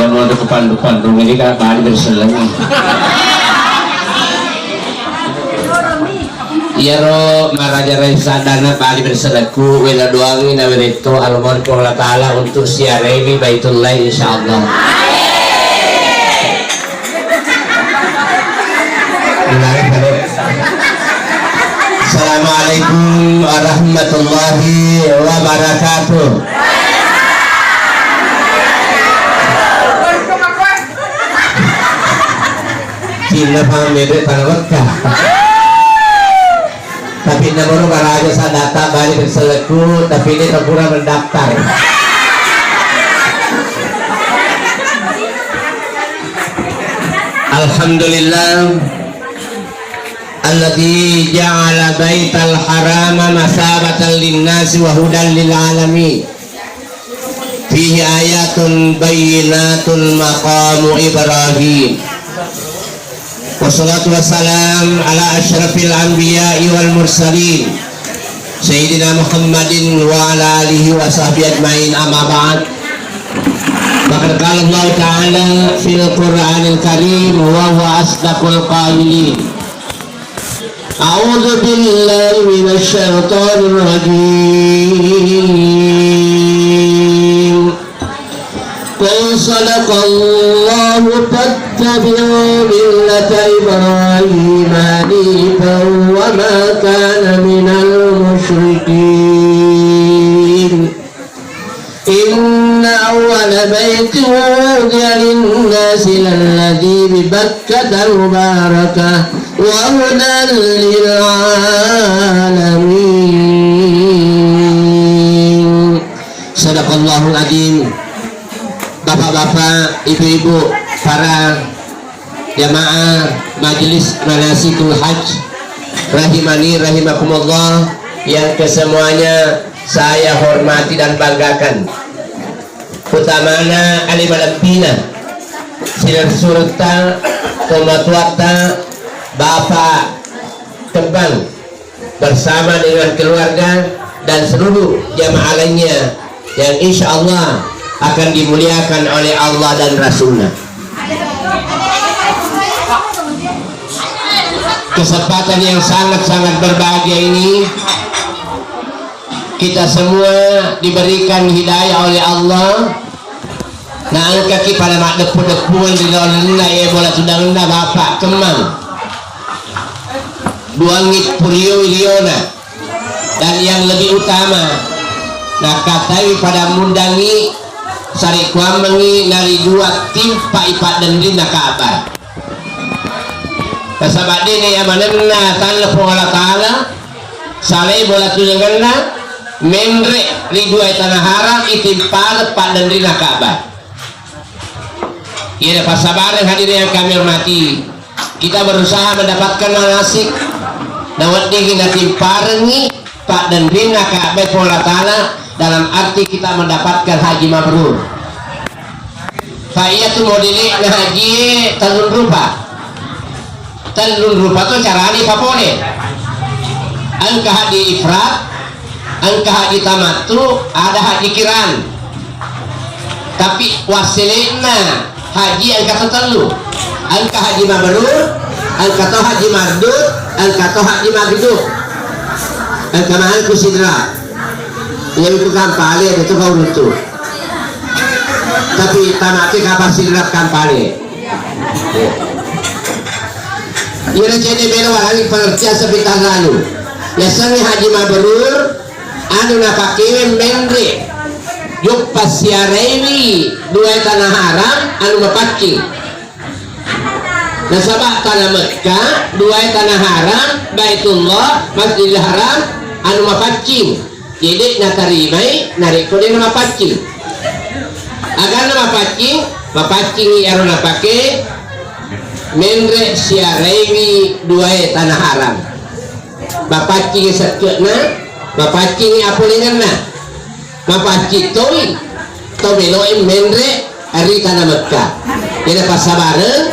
Yang mau ke pandu-pandu ini kan bali berselang. Iya ro maraja sadana bali berselaku wela doangi na welito almon ko Allah Taala untuk siarewi Baitullah insyaallah. Assalamualaikum warahmatullahi wabarakatuh. Cina pamede tanawakka. Tapi namun maraja sa data bali berselaku tapi ini kurang mendaftar. Alhamdulillah alladzi ja'ala baital harama masabatan linnasi wa hudan lil alamin fihi ayatun bayyinatun maqamu Ibrahim wassalatu wassalam ala asyrafil anbiya'i wal mursalin sayyidina Muhammadin wa ala alihi wa sahbihi ajmain amma ba'd. Maka qala Allah Ta'ala fil Qur'anil Karim wa huwa asdaqul qailin. A'udzu billahi minasy syaithanir rajim. Qul sadaqallahu fattabi'u millata Ibrahim hanifan wa ma kana minal musyrikin. Inna awwala baitin wudi'a lin-nasi lalladzi bi Bakkah mubarakah wa hudan lil alamin. Sadaqallahul azim. Bapak-bapak, ibu-ibu, para jamaah majelis manasikul hajj rahimani rahimakumullah yang kesemuanya saya hormati dan banggakan, utamanya alim alampina sinar surta tomatuata Bapak Kembang bersama dengan keluarga dan seluruh jamaah lainnya yang insya Allah akan dimuliakan oleh Allah dan Rasulnya. Kesempatan yang sangat-sangat berbahagia ini kita semua diberikan hidayah oleh Allah. Nah, kaki pada mak depu-depuan di dalam ya bola tudang Bapak Kemang Duangit Purio Iliona, dan yang lebih utama nah katai pada mundangi sari kuamengi nari dua tim Pak Ipak dan Rina Kabar kasabat ini yang manenna tanah Allah Ta'ala salai bola tudang Mendre ridua tanah haram itimpal Pak dan Rina Ka'bah. Ya dapat sabar hadirin yang kami hormati. Kita berusaha mendapatkan manasik dawat dingin timparengi Pak dan Rina Ka'bah pola tanah dalam arti kita mendapatkan haji mabrur. Fa'iyatu modeli haji talun rupa. Talun rupa itu caranya apa boleh? Angka haji ifrat, angka haji tamattu, ada haji kiran, tapi wasilina haji angka tertelu, angka haji mabrur, angka toh haji mardud, angka toh haji magdud, angka mahal kusidra yang itu kampale itu kau lucu, tapi tanah kapal sidra kampale ia jadi belawang pengertian sebentar lalu biasanya haji mabrur anu napake mendre yuk pasiarewi dua tanah haram anu mapaki nasabak tanah Mekah dua tanah haram Baitullah Masjidil Haram anu mapacing jadi natarimai narik kode mapacing agar mapacing anu napake mendre siarewi dua tanah haram mapacing sakitna mapacing apulingan na mapacing toy tobeloin mendre ari tanah Mekah jadi pas sabareng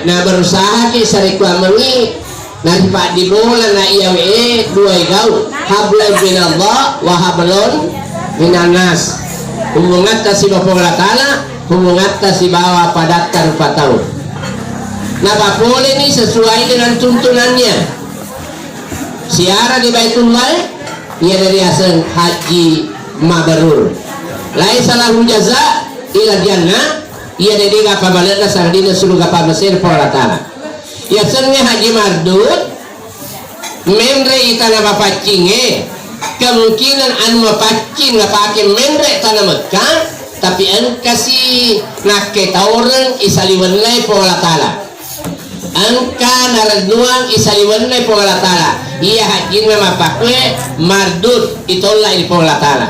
na berusaha ki sarikwa mengi nanti pak di bola na iawe dua gau hablum minallah wa hablun minanas hubungan ta si Bapa Ta'ala, hubungan ta si bawa pada rupa tahu. Nah boleh nih sesuai dengan tuntunannya. Siara di Baitullah ia dari hasil haji mabrur. Lain salah jaza ila jannah ia dari apa baliklah sardina surga pa Mesir Allah Ta'ala. Ya sennya haji mardud menre itana bapacinge kemungkinan anu mapacing ngapake menre tanah Mekah tapi an kasih nake tauran isaliwanlay po Allah Ta'ala angka naraduang isaliwanlay po Allah Ta'ala iya haji na mapakwe mardud itolah ini po Allah Ta'ala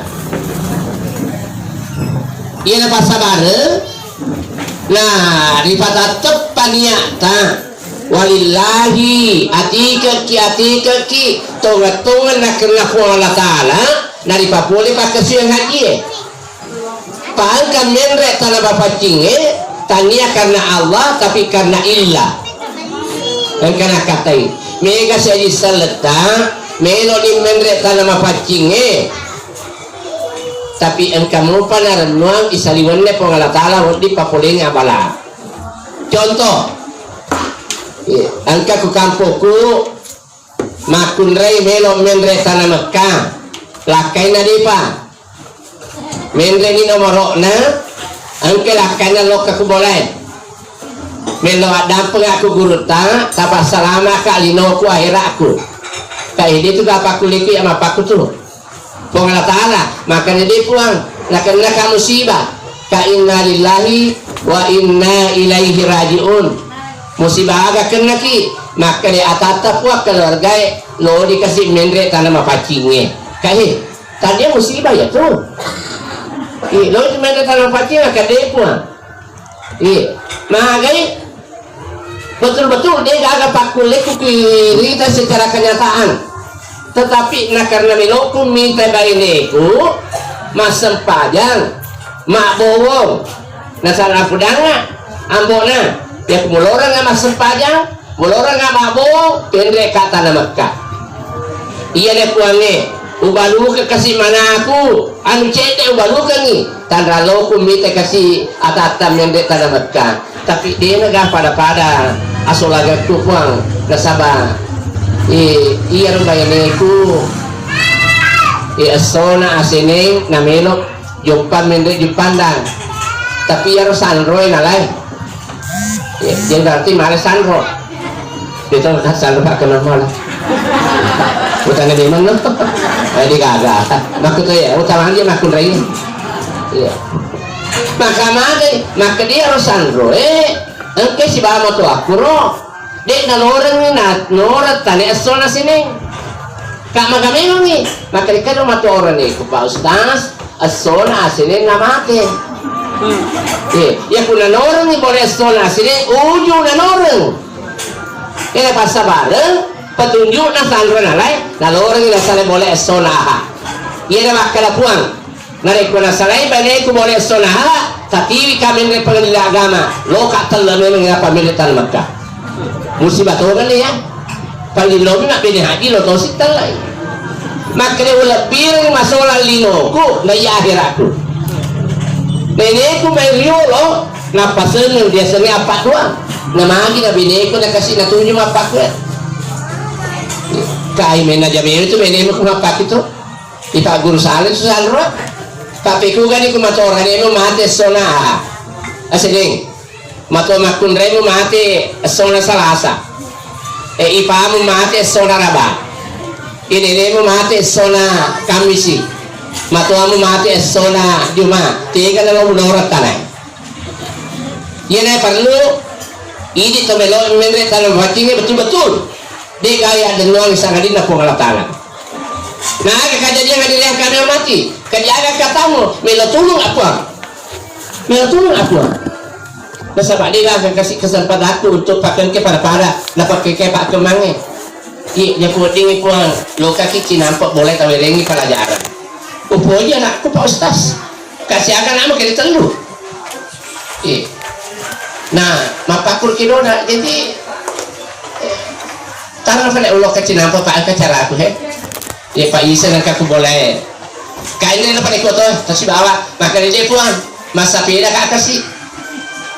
iya na pasabare nah ripata tepan nyata walillahi atika ki tonga nak kena ku Allah Ta'ala nari papole pakasiang haji pangkan menre tanah bapak cinge tania karena Allah tapi karena illah dan karena katai mega saja seleta melo di menre tanah bapak cinge tapi engkamu panaran nuang isaliwannya po Allah Ta'ala di papole ngabala contoh angka ku kampuku makun rei melo menre tanah Mekah lakai na dipa menre ni nomor na angke lakai na loka ku boleh melo adampeng aku guru ta tapa salama kalino ku akhiraku kai dia tu apa kuliku ama paku tu Allah Ta'ala maka dia puang lakan ka musibah ka inna lillahi wa inna ilaihi rajiun musibah agak kena ki maka dia atata puak keluarga lo dikasih menre tanah mapacingnya kahi tadi musibah ya tuh lo menre tanah mapacing maka dia puak maka betul-betul dia agak pakulek kita secara kenyataan tetapi nah karena miloku minta baineku masem pajang mak bowong nah sana pudanga ambona ya mulorang sama sempajang mulorang sama bohong pendek kata nama Mekah iya deh puangnya ubalu ke kasih mana aku anu cete ubalu ke ni tanda lo kumite kasih atatam yang dek tanah Mekah tapi dia negah pada asolaga tu puang nasabah iya rumbayaniku asona asineng namelok jumpa mendek jupandang tapi ya sanroy nalai yang berarti malah sandro itu kan sandro pak kenal malah bukan di mana di kagak maksudnya ya utama dia makun lagi iya maka dia harus sandro engke si bawa moto aku roh dek naloreng ni norat tani asal sini kak magamelo ni maka dia rumah tu orang ni kupa ustaz asal sini namake ya kuna noreng ni boleh sekolah sini ujung na noreng ini pas bareng petunjuk na sandro na lain na noreng ni sale boleh sekolah iya na makala puang nari kuna salai bane ku boleh sekolah tapi kami ni pengadilan agama lo katal na memang ngapa militan Mekah musibah tu kan ya paling lo nak bini haji lo tosik talai makanya ulah piring masalah linoku na iya akhiratku nenekku main rio lo napasan yang biasanya apa doang nama lagi nabi nenekku nak kasih nak tunjuk apa ke kai main aja main itu main nenekku apa itu kita guru salin susah lo tapi ku kan iku mato orang ini mati sona asyik mato makun remu mati sona salasa ipamu mati sona raba ini nemu mati sona kamisi matuamu mati esona Juma tiga na lo menurut tanah yan ay perlu ini to melo menre tanah batinge betul-betul di kaya denong isang hadin na pong tanah nah kejadian hadin yang kami mati kejaga katamu melo tulung aku nasabak dia akan kasih kesempatan aku untuk pakai ke para dapat ke pak kemange dia puding puang lo kaki cinampak boleh tawirengi pelajaran uponya anakku Pak Ustaz kasih akan nama kiri telu nah mapakur kidona jadi tangan pada ulo kecil nampak Pak cara aku ya Pak Isa nak aku boleh kain na panikot to tapos bawa maka di puang masa peda ka kasi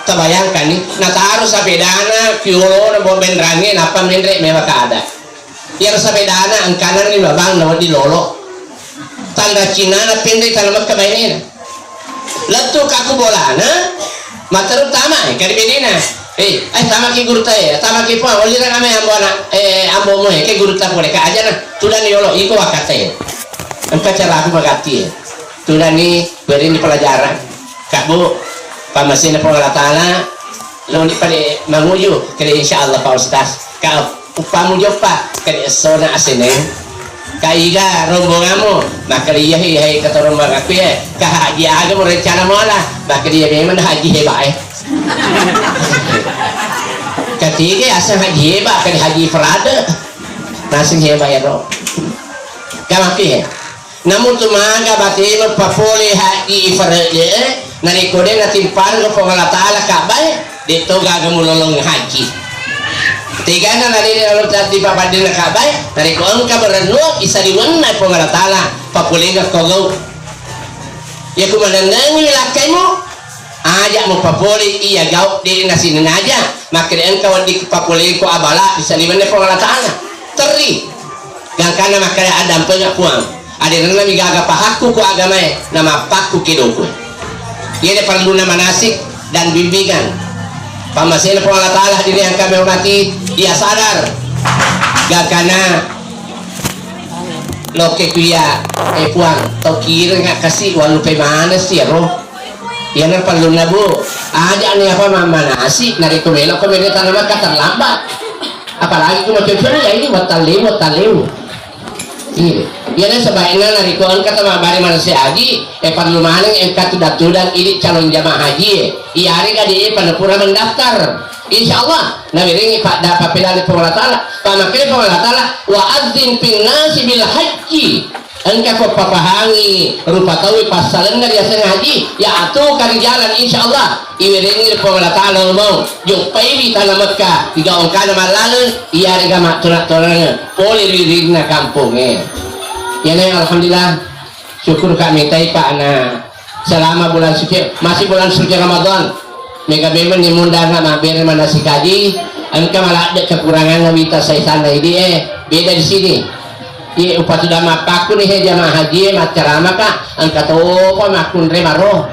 tabayangkan ni nataro sa pedana kyulo na bombendrangin apa menre mewa kaada yang sa pedana ang kanan ni babang na di lolo tanda Cina na pindai talamat kabainin lato kaku bola na materutama kari bedina ay tama ki guru tayo tama ki puang olira kami ambo na ambo mo ke guru ta pole ka aja na tulan yolo iko wakate ang cara aku magati tulan ni beri ni pelajaran kabu pamasin na po Allah Ta'ala lo ni pali manguyo kaya insyaallah Pak Ustaz ka upamuyo pa kaya sona asineng kaiga rombongan mo makaliya hihay katorong mga kuya kahaji aga mo rencana mo ala makaliya memang haji heba ketiga asal haji heba kan haji frada nasing heba ya ro kamaki namun tumaga bati mo papole haji frada narikode na timpan ko Allah Ta'ala kabay dito gagamulolong haji tiga na nalini na di papadin na kabay narikoon ka beranuak isa diwan na Allah Ta'ala papulinga kogaw ya kumananang ilakay mo aja mo papuli iya gaw di na sinanaja makirian kawan di papuling ko abala isa diwan na Allah Ta'ala teri gangkana makaya adam pengapuang ada na namigaga pahaku ko agamay na mapaku kidoku ia perlu nama manasik dan bimbingan pamasin po Allah Ta'ala diri yang kami hormati dia sadar gakana loke kuya puang tau kira nggak kasih walau pemana sih roh ia nan perlu nabu aja nih apa manasik nari kumelo kumelo tanaman kata lambat apalagi cuma cuci ya ini buat talim iya na sebaiknya narikoan kata mabari manusia haji perlu maning kata tudan ini calon jamaah haji iya hari kadi panepura mendaftar insyaallah nabiringi pak dapat pilih Allah Ta'ala pamakili Allah Ta'ala wa adzin fil nasi bil haji engkau kok papahangi rupa tahu pasalan dari asal haji ya atuh kari jalan insyaallah iwiringi Allah Ta'ala mau jumpai di tanah Mekah tiga ongkana malangan iya rega mak tunak-tunaknya boleh dirigna kampungnya ya nih alhamdulillah syukur kami tay pak na selama bulan suci masih bulan suci Ramadan mega bemen ni munda na maber mana si kaji engkau malah ada kekurangan ngawita saya sana ini beda di sini di upatu dama paku nih jamaah haji macarama ka angkat apa makun remaro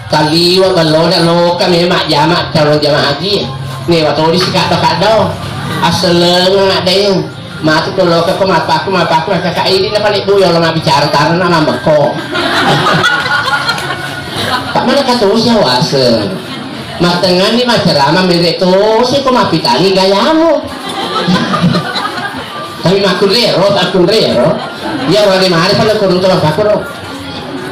taliwa balona lo kami mak jamaah calon jamaah haji nih waktu di sikado kado aseleng ada yang mati kalau ke mapaku kakak ini na paling bu yang lama bicara taran nama meko pak mana kata usia wase matengan ni macarama mereka tuh sih kok mapitani gayamu tapi makun rero ya orang di mana pada kurung tuh apa kurung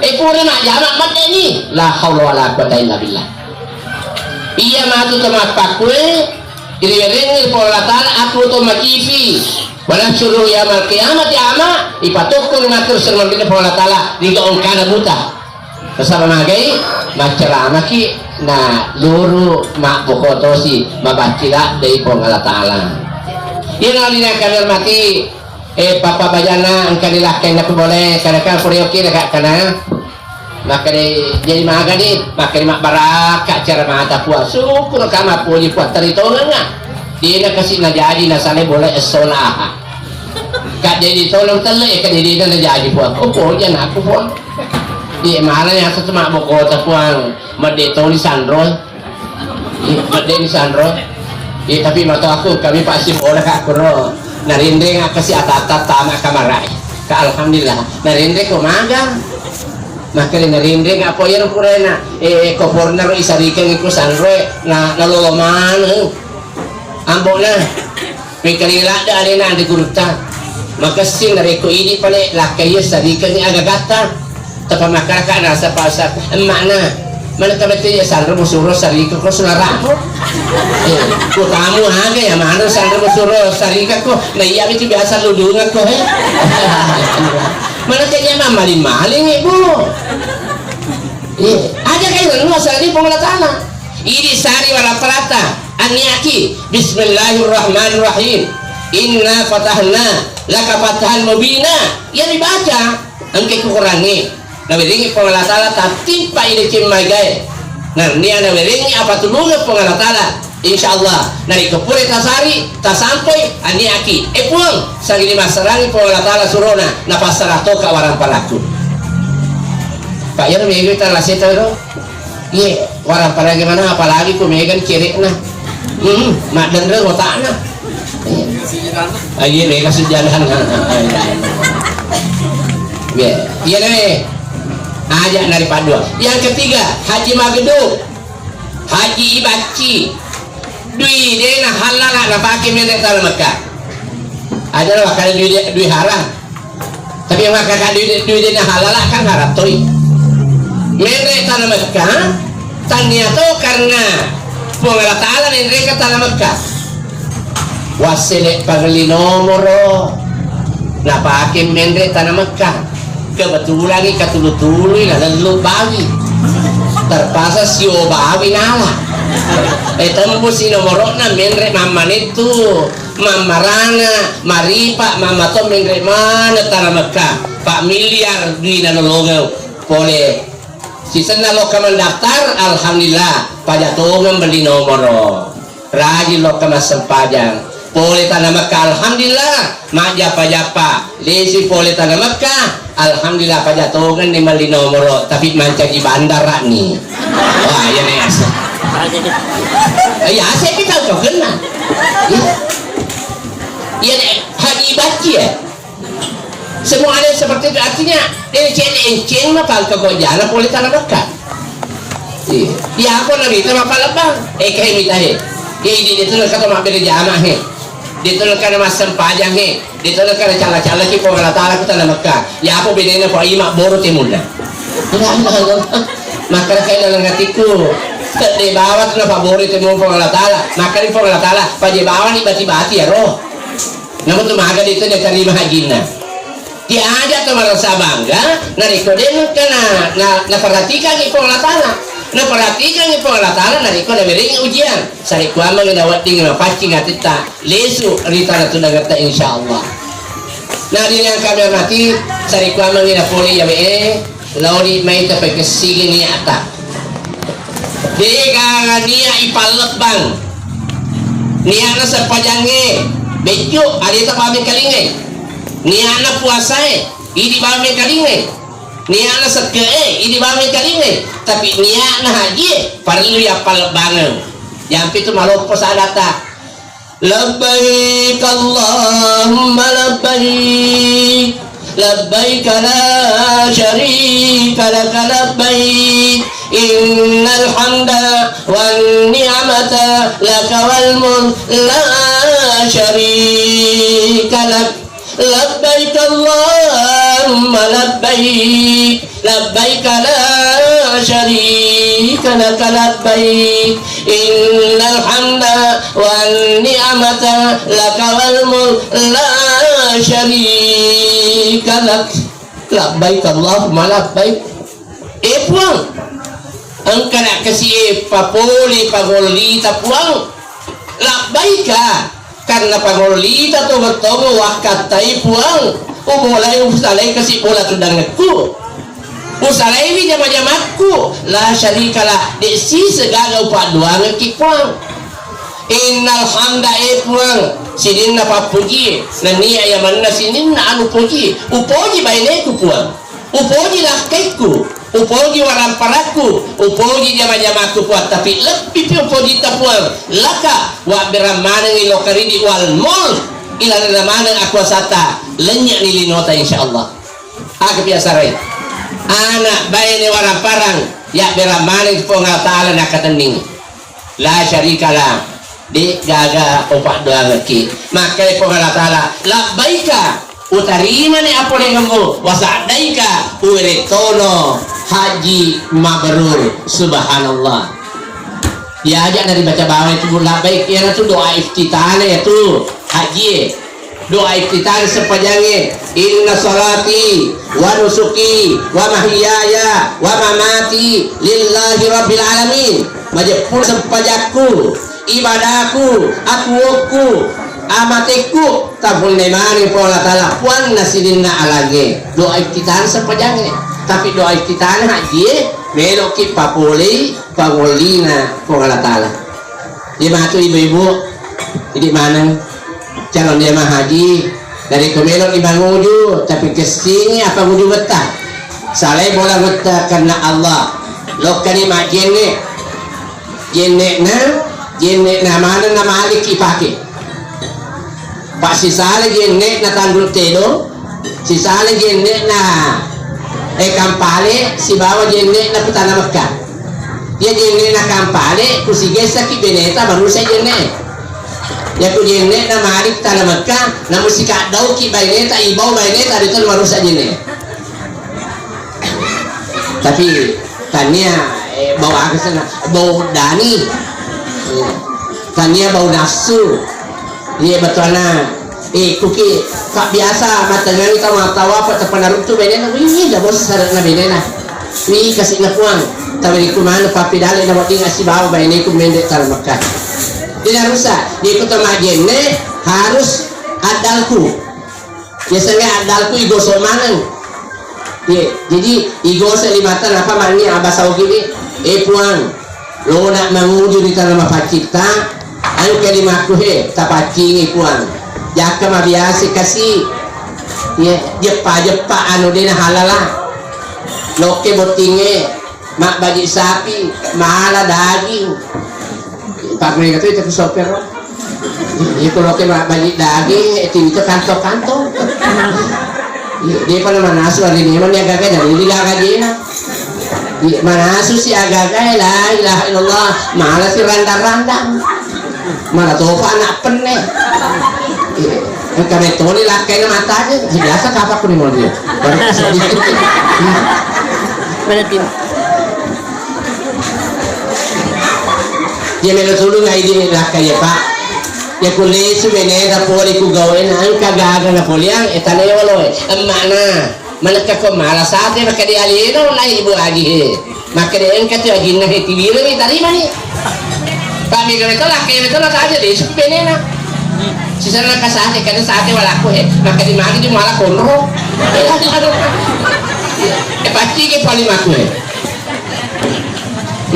pura nak jamak mat ni la haula wala quwata illa billah iya matu sama pakwe iri Allah Ta'ala aku to makifi wala suruh ya mal kiamat ya ama ipatukun matur sermon dina Allah Ta'ala diga ongkana buta bersama magai macerama ki na luru mak bokotosi mabacila dari Allah Ta'ala yan ang lina kami mati papa bajana ang kanila kaya na boleh kadang-kadang kurioki na kana makanya jadi maga nih makanya mak baraka cara mata puas syukur kama puji puas teritongan nga dia na kasih na jadi na sana boleh esolah kak jadi tolong tele kak jadi na jadi puas oh yan aku puas di mana yang satu mak bokota puang madeto ni sandro ni sandro tapi mata aku kami pasti boleh kak kuro narindre nga kasi atatat tama kamaray ka alhamdulillah narindre ko maga makanya narindre nga po yan po rin na koporna ro isarikan ko sanroy na naloloman ambo na may kanila daan na di kurta makasing nariko ini pala lakaya sarikan niya agagata tapamakaka nasa pasak emak na mana kabete ya sandro musuro sarika ko sunara ko kamu haga ya mana sandro musuro sarika ko na iya itu biasa ludungan ko mana kayaknya mah maling-maling ibu ada kayak lu asal ini Allah Ta'ala ini sari wala prata aniaki bismillahirrahmanirrahim inna fatahna laka fatahan mubina ya dibaca engke kurangi na wiringi pengalatala tatimpa ini cimai gay nah nia na wiringi apa tulungan pengalatala insyaallah nari kepuri tasari tasampoy ani aki puang sagini masarangi pengalatala surona na pasarato ka warang palaku Pak ya mega kita laseta ro iya warang pala gimana apalagi ku megan kiri na mak dendre otakna iya mega sejalan iya nih ajak dari padua. Yang ketiga haji mageduk haji ibaci dui dena halal na pakai mendek tanah Mekah ada lah kalau dui haram tapi yang makan dui dena halal kan haram toy mendek tanah Mekah tanya tu karena pengalat ta'ala mendek tanah Mekah wasilek pagli nomoro na pakai mendek tanah Mekah kebetulan lagi katulu-tulu na lalu bawi terpaksa sio bawi nala tembus si nomorok na menre mama itu mama Rana Maripa mama to menre mana tanah Mekah Pak miliar di nanolongau boleh sisa nalo ka mendaftar alhamdulillah pajak to membeli nomorok rajin lo ka masempajang boleh tanah Mekah alhamdulillah majapa-japa lesi boleh tanah Mekah alhamdulillah pajatogan ni mali nomor tapi manca di bandara nih wah ya nih asa ya saya kita kau kena ya haji baci ya semua ada seperti itu artinya encen mah kalau kau jalan boleh tanah Mekah ya aku nabi itu apa lebang kayak mitahe ini itu kata mak beri jamaah ditulunkan masam pajang ditulunkan cala-cala ki po taala kita na Mekah ya apa bedanya po imak boro timuna maka kaya lang ngatiku di bawah na pabori timu po taala maka rin po taala pajibawan ibati-bati ya roh namun tumaga dito na karima hagina diaja to marasa bangga narikoden ka na perhatikan ki po taala na perhatikan ipo Allah Ta'ala nariko na miring ujian sari kuama nga dawat ding na pacing atita lesu rita na tunagata insyaallah na din yang kami mati sari kuama nga na poli ya lauri may tapay kasigi ni ata di ka niya ipalakbang niya na sa pajange bejo adita paming kalingay niya na puasay idi paming kalingay niya na sa kae idi paming kalingay tapi niat na haji perlu ya palbangan yang itu malopos adata labbaik Allahumma labbaik labbaik la syarika lak labbaik innal hamda wan ni'mata lak wal mulk la syarika lak labbaik Allahumma labbaik labbaik la syarika lak labbaik innal hamda wan ni'mata lak wal mulk la syarika lak labbaik Allahumma labbaik puang engkau nak kasih papoli pagolita puang labbaika karena pagolita tu bertemu wakatai puang mulai usalai kasih bola tundanganku usalai ini jama-jamaku la syarikalah desi segala upaduan kipuang innal hamda puang sinin na papuji na niya yaman na sinin na anu puji upoji baineku puang upoji lakaiku upoji warang paraku upoji jama-jamaku puang tapi lebih upoji tapuang laka wa beramanang ilokaridi wal mul ilan ramanang aku sata lenyak nilinota insyaallah biasa rai anak bayane warang parang ya beramanang pengal ta'ala nakatening la syarikalah di gaga opak doa lagi maka pengal ta'ala labbaika utarima ni apa yang kamu wasadaika uretono haji mabrur subhanallah ya aja dari baca bawah itu labbaik ya itu doa iftitahnya itu haji doa iftitah sepanjangnya inna salati wa nusuki wa mahyaya wa mamati lillahi rabbil alamin majapun sepanjangku ibadahku akuku amatiku tabun nemani pola tala puan nasidina alage doa iftitan sepajangnya tapi doa iftitan haji melok ki papuli pangolina pola tala di matu ibu-ibu di mana calon jemaah haji dari kemelok di bangudu tapi kesini apa ngudu betah saleh bola betah karena Allah lokani mak jenne na mana nama alik ipake pak si saleh jenne na tanggul telo si saleh jenne na kampale si bawa jenne na petana Mekah dia jenne na kampale kusigesa ki beneta baru saya jenne ya ku jenne na malik tanah Mekah na musika dau ki beneta ibau beneta itu baru saya jenne tapi tania bau ke sana bau dani tania bau nafsu dia betulna kuki kak biasa matanya kita mau tahu apa terpengaruh tu benena wih dah bos sarat na benena wih kasih na puang tapi ku mana papi dale na wati ngasih bawa benena ku mendek tanah Mekah tidak rusak di kota majene harus adalku biasanya adalku igosol manang jadi igosol limatan apa mani abasau gini puang lo nak menguju di tanah mapacita anu kalimatku tapacing puang jaka mah biasa kasih jepa anu dina halala loke botinge mak baji sapi mahala daging pak mereka itu sopir itu loke mak baji daging itu kantong dia pernah manasu hari ini mana agak dari dia agak manasu si agak la ilaha illallah malah si randang mana tofa anak penne kami toni lakai mata aja biasa kapak ni mau dia dia melo tulu ngai di lakai ya pak ya kulit sebenarnya poli ku gawen ang kagaga na poliang etane walo mana ko malas ate maka di alino na ibu agi maka di engkat yo ginna he tibiro ni tari mani kami kami to lakai to na aja deh supi benena sisa na kasate kada sate wala ko maka di magi di mala konro pasti ke pali maku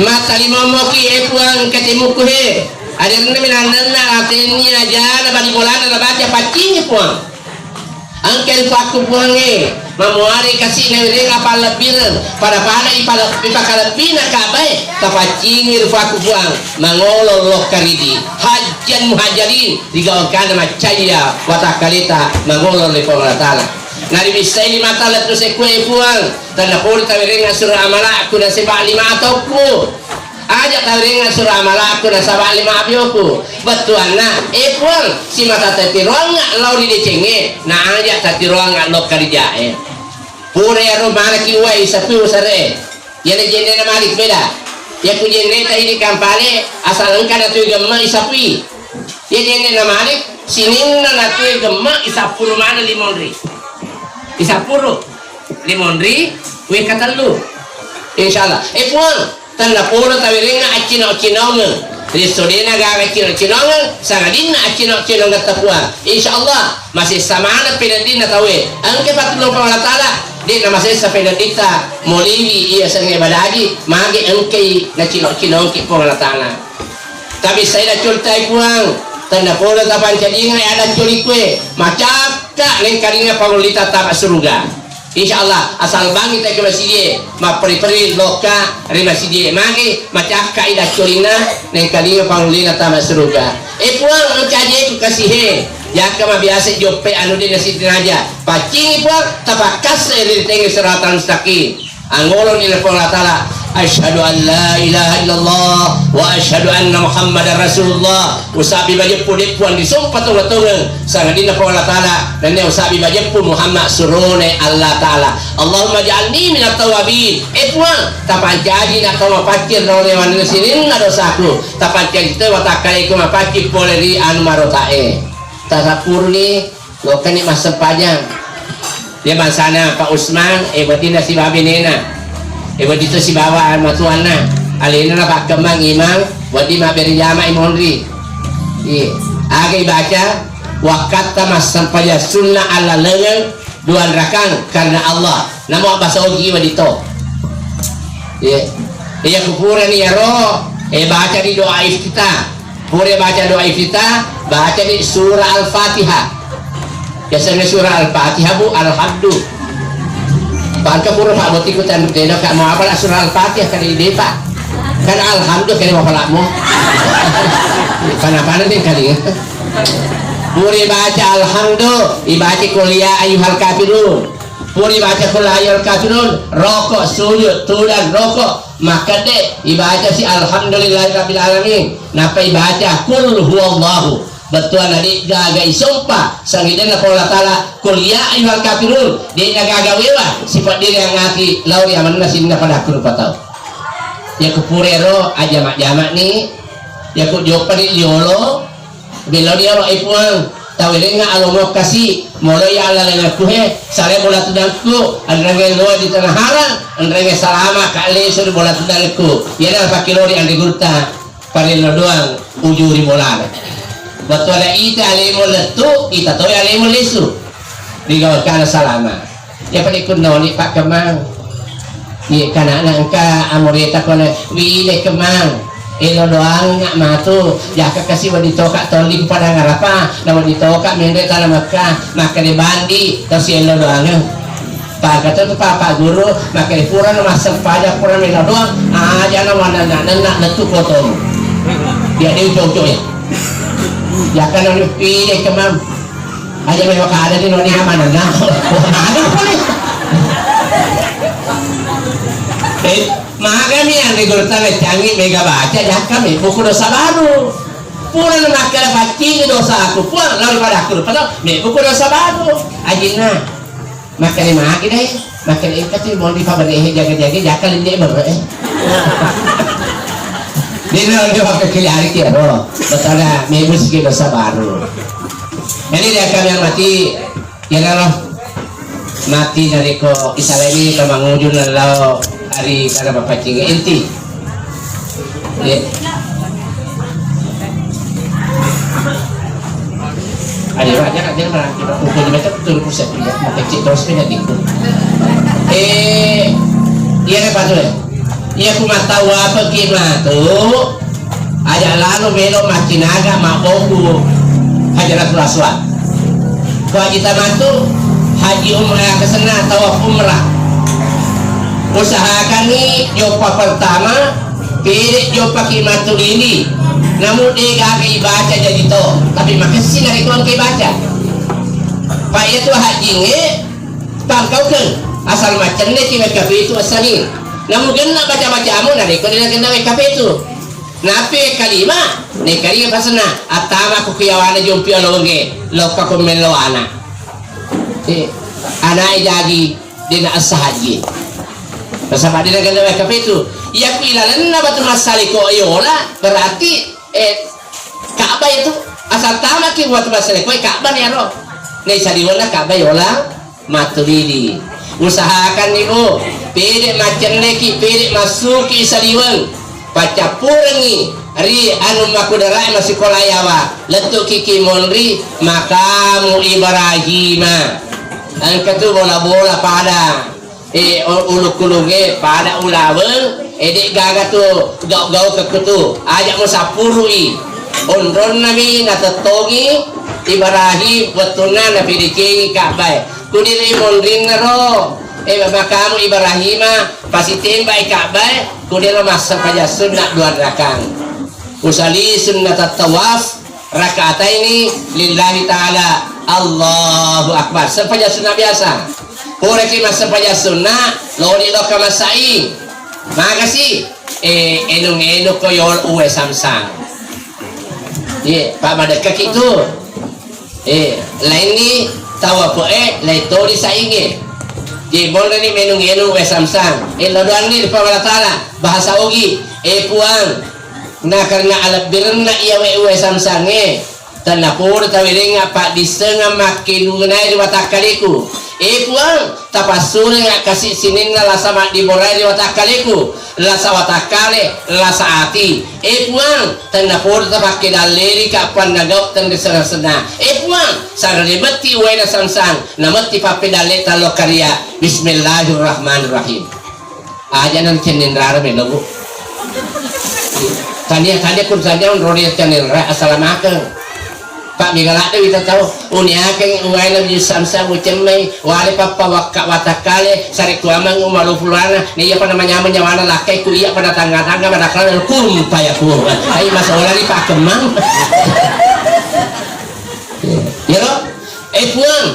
mata limomo ki puang ketemu ku ada yang minandan na ateni aja na bani bola na baca pasti puang angkel faku puange mamuari kasih nere apa lebih pada ipakalabi na kabai tapacingir faku puang mangololoh karidi hajan muhajarin digawakan macaya watakalita mangolol li pengatala nari bisa ini mata letu sekue puang tanda puri tawirenga surah amala aku dan sebab lima atauku aja tawirenga surah amala aku dan sebab lima abioku betuana puang si mata tati ruang lau di decenge na aja tati ruang lo kerja pura ya rumah kiwa isapi usare yana jende na malik beda ya ku jende ta ini kampale asal engkau tu gemma isapi ya jende na malik sinin na tu gemma isapuru mana limonri isapuru limonri we katalu insyaallah puang tanda pura tawirenga acino-cinong risodena gaga cino-cinong sangadina acino-cinong katapuang insyaallah masih samana penadina tawe angke patulong pangalatala di nama saya sapedadita moliwi iya sange badagi magi angke na cino-cinong ki pangalatala tapi saya dah cultai puang tanda pura tapan cadinga ada culikwe macapka neng kadinga pangulita tabak surga insyaallah asal bangi tak ke masjid ma peri-peri loka ri masjid magi macapka ida culina neng kadinga pangulita tabak surga puang angkaje ku kasih jaka mah biasa jope anu di nasi aja pacing puang tabakas ri tengi seratan mustaqim angolon ila Allah taala asyhadu an la ilaha illallah wa asyhadu anna muhammadar rasulullah usabi bajep pudik puan disumpah tunggu-tunggu sangadina Allah taala dan ne usabi bajep Muhammad surune Allah taala Allahumma ja'alni minat tawabin puang tapancaji nak kau mapakir nore wan sinin dosaku tapancaji teh watakai ku mapakir poleri anu marotae tasapurni lo kani masa panjang dia mansana Pak Usman batinda si babi nena badito si bawa matuana alina na Pak Kembang imang wadi ma beri jama imonri agay baca wakata mas sampaya sunnah ala lengan dua rakang karena Allah nama bahasa ogi wadito iya kupuran ya roh baca di doa iftitah pure baca doa iftitah baca di surah al-fatihah biasanya surah al-fatihah bu alhamdulillah bangka pura pak buat ikutan berdena kak mau apa lah surah al-fatihah kali ide pak kan alhamdulillah kali mau pelakmu apa nih kali ya pure baca alhamdulillah ibaca kuliah ayuhal kafirun puri baca kuliah ayuhal kafirun rokok sujud tulan rokok maka dek ibaca si alhamdulillahirabbil alamin napa ibaca kul huwallahu betul nadi gaga isompa sangidana Allah taala kuliah ayuhal kafirun dia gaga wewa sifat diri yang ngati lauri amanna sinna pada aku lupa tahu ya kupurero aja mak jamak nih ya ku diopari yolo bilo dia lo ipuang tawilnya alomo kasih mulai ala lengaku he sare bola tudangku andrenge lo di tanah haram andrenge salama kali sur bola tudangku ya dah pakai lori andi gurta parilo doang ujuri bola betul ada ita alimo letu ita toy alimo lesu digawat kana salama ya pada ikut noni pak kemang ya kana nangka amoreta kone wile kemang elo doang nggak matu jaka kasih wanita kak toli pada ngarapa na wanita kak mende tanah maka dibandi terus elo doang pak kata tu pak guru maka di pura nama sepajak pura elo doang aja nama nana letu potong dia dia cocok ya jaka noni pilih kemam aja memang ada di noni mana nah ada boleh kami yang digurutkan canggih mega baca ya kami buku dosa baru pulang nakal baca dosa aku pulang lalu pada aku padahal buku dosa baru ajina makan maki deh makan ikat sih mau dipaberehe jaga-jaga jakal ini baru dia nanti pakai kelihari kira betul lah memuski dosa baru ini dia kami yang mati ya Allah mati dari ko isalami kamangujun lalau hari kada bapak cing inti ya ada aja kan dia malah kita pukul di baca betul pusat ya pakai cik terus punya gitu iya apa tuh iya aku mah tahu apa gimana tuh aja lalu belok macinaga mabogu Hajaratul Aswad kalau kita mantu haji umrah kesana tawaf umrah usahakan nih jopa pertama pilih jopa kimatul ini namun dia gak baca jadi to tapi makasih dari kawan ke baca pak itu hajinya pangkau kan asal macam ni kimat kafe itu asali namun kena baca-baca amu nari kau dia kena kafe itu nape kalima ni kalima pasana atama ku kiawana jumpi alonge lokka kumelo anak anak jadi dia asah haji bersama dia dengan kafe itu ya kuilalan na batu masaliko ayola berarti Ka'bah itu asal tamak ki buat masaliko Ka'bah ya roh nih sadiwala Ka'bah yola matulidi usahakan niku pede macam neki pede masuki sadiwan pacapurangi ri anu makudarai masih kolayawa letu kiki monri makamu Ibrahim angkatu bola-bola pada ulu-kulunge pada ulaweng edek gaga tu gau-gau kekutu ajak musapurui ondron nabi natatogi Ibrahim betulna nabi dikengi Ka'bah kudiri mondrin naro makamu Ibrahim pasti tembak Ka'bah kudiri masa paja sunnah dua rakang usali sunnat tawaf rakaat ini lillahi ta'ala Allahu Akbar sepaja sunnah biasa Pureki masa paja sunnah lori lo kamasai makasih enung-enung koyol uwe samsang pak madekak itu lain ni tawa po lain tori saingi di boleh ni menung-enung uwe samsang lo doang ni di pamala ta'ala bahasa ugi puang na karena alat birna iya uwe samsang tanapur tawiringa pak disenga makin mengenai di watakaliku puang tapasur nga kasih sinin na lasa mak diborai di watakaliku lasa watakale lasa ati puang tanapur tapake daleri kapan nagaw tan disana puang saralibati uwe na sangsang namati papedale talo karya bismillahirrahmanirrahim aja nan cenin rara melogo tanya kun saja on rodiat cenin rara assalamualaikum Pak Migala itu kita tahu unia keng uai na bisa samsa mucemai wali papa wakka watakale sari kuamang umalu fulana ni apa namanya menyawana lakai ku iya pada tangga-tangga pada kala kum payaku ai masalah ni Pak Kemang ya lo puang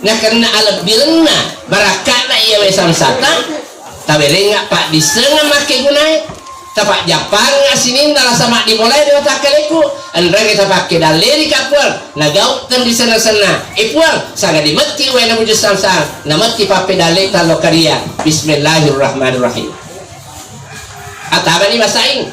na karena alat birna barakana iya we samsata tabelenga Pak disenga make gunai tapak Jepang ngasinin dalam sama dimulai di otak kaliku andra kita pakai daleri kapur nagau tan di sana ipuang saga dimati we na mujus samsang namati pape daleri talo karya bismillahirrahmanirrahim ataba ni basaing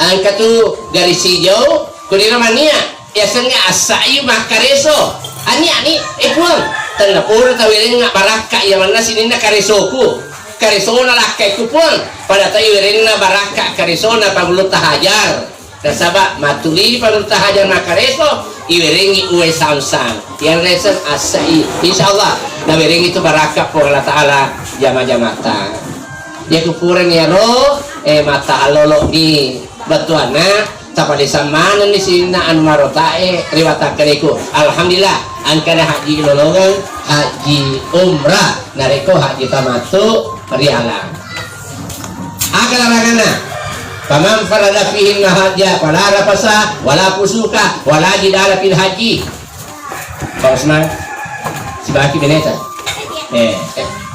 angka tu garis hijau kulina mania ya senga asayu makareso ani ipuang tan napur tawirin nga baraka yang mana sinina karesoku karisona lakai kupon pada tayo na baraka karisona pamulut tahajar dan sabak matuli pamulut tahajar makareso iweringi uwe samsang yang resan asai insyaallah na wiringi itu baraka po Allah Ta'ala jama-jamata ya kupuran ya roh mata alolo di batuana tapade samanan di sini anu marotae riwatakereku alhamdulillah angkana haji lolongan haji umrah nareko haji tamatu rialang akalaragana paman farada fihin haja wala rafasa wala fusuka wala jidala fil haji Pak Usman sibaki beneta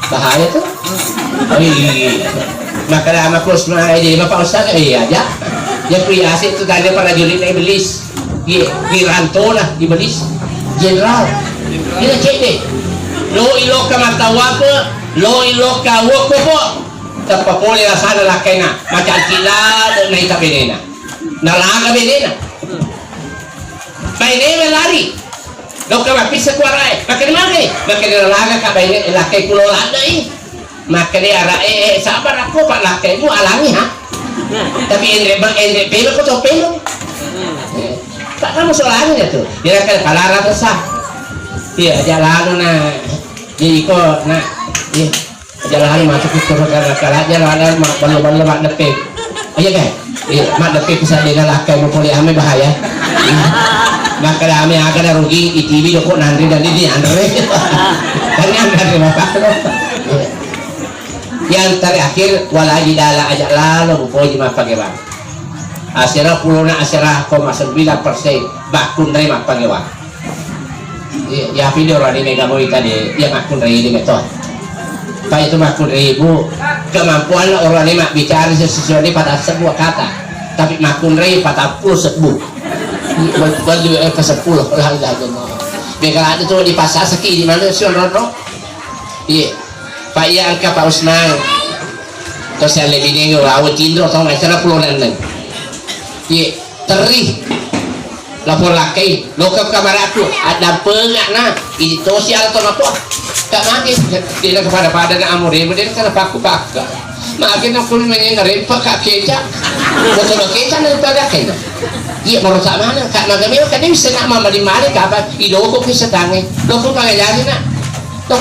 bahaya tuh oh iya maka sama Usman jadi Bapak Ustaz aja ya priasi itu tadi para jurid iblis Wiranto lah iblis jenderal dia cek deh lo ilo kamatawa lo ilo kawo po tapapole la sana la kena macam cila na ita benena nalaga benena baine lari lo ka mapisa kuarai makin nalaga ka baine la kay kulola dai makin ara sabar ako pak lakai mu alami ha tapi endre pelo ko to pelo tak kamu soalnya tuh dia kan kalara besar iya jalan na jadi kok nah iya jalan masuk ke kala jalan balu-balu mak depek iya kan iya mak depek bisa dengan lakai mau kuliah ame bahaya maka ame akan rugi ITV kok nanti dan ini andre kan yang dari bapak yang terakhir walaji dala ajak lalu bukoji mak pakai bang asira puluna asira 0,9% bakun dari mak pangewa ya video orang ini gak mau tadi ya makun dari ini metode pak itu makun ribu kemampuan orang ini mak bicara sesuatu pada sebuah kata tapi makun dari 40 sebu baju ke 10 lah mereka itu di pasar seki di mana sih orang iya pak ya angka Pak Usman terus saya lebih nih rawat tindro atau macam puluhan iya terih lapor lakai lokap kamar aku ada pengak na ini sosial atau apa tak makin dia kepada na amore dia kan paku makin aku mengenai pak keca betul keca na pada kena iya merusak mana kak magamil kan dia bisa nak mama di mana kapan idoko bisa tangi loko pangajari na to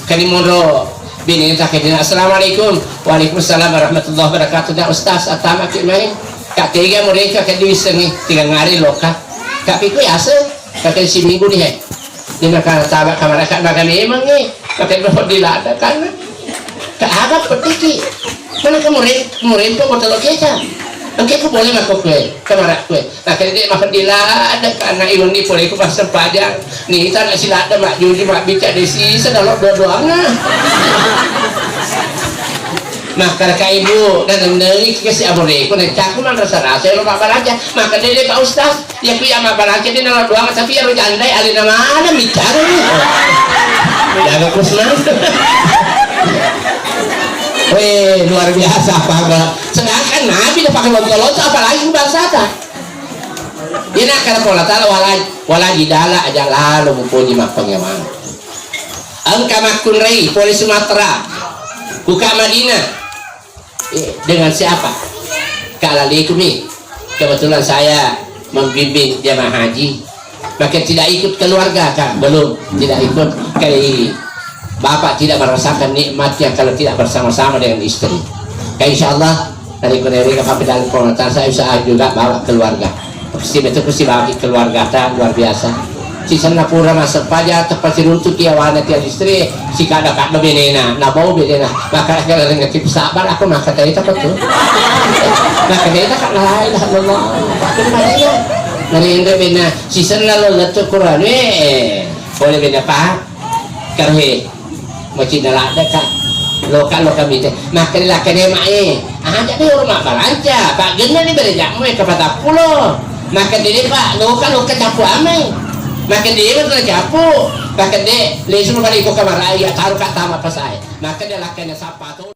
kan mondo bini tak kena assalamualaikum waalaikumsalam warahmatullahi wabarakatuh dah ustaz atama kimai kak tiga mereka kan bisa nih 3 hari loka kak piku ya se kak si minggu nih di maka sahabat kamar kak magami emang nih kak berapa dilada kan kak apa petiki mana kemurin kok betul keca oke aku boleh masuk kue kamar kue nah kali dia makan dilada karena ilmu ni boleh aku pasang pajang nih kita nak silada mak judi mak bicara di sisa dalam doang nah karena ibu dan dari kasih abore ko nagcako man rasa-rasa lo babalaja maka dili Pak Ustaz ya kuya mabalaja din na doang tapi aro janday alin na mana bicara ni jaga kusman weh luar biasa apa sedangkan nabi na pakai lonto-lonto apalagi bahasa ta Ina kana pola tala wala jidala aja lalu mumpuni mapangyaman. Ang kamakun rai polis Sumatera buka Madinah dengan siapa? Ka'alaikum nih. Kebetulan saya membimbing jamaah haji, maka tidak ikut keluarga kan? Belum, tidak ikut. Kayak bapak tidak merasakan nikmatnya kalau tidak bersama-sama dengan istri. Kayak insya Allah dari Kuneri ke Papi dalam komentar saya bisa juga bawa keluarga. Pasti bawa keluarga tak luar biasa. Si sana pura masuk paja tepat si runtuk ya wana tiap istri si kada kada benena na bau benena maka kalau dengan tip sabar aku maka tadi takut tuh maka dia tak lain Allah nari bena si sana lo letuk Quran boleh bena pak karhe macam nala dekat lokal mite maka dia kene mae ada di rumah balanja pak gena ni berjak mo kepada pulo maka dia pak lokal capu ame maka dia betul capu maka dia lesu balik ke kamar ayah taruh kata apa saya maka dia lakukan siapa tu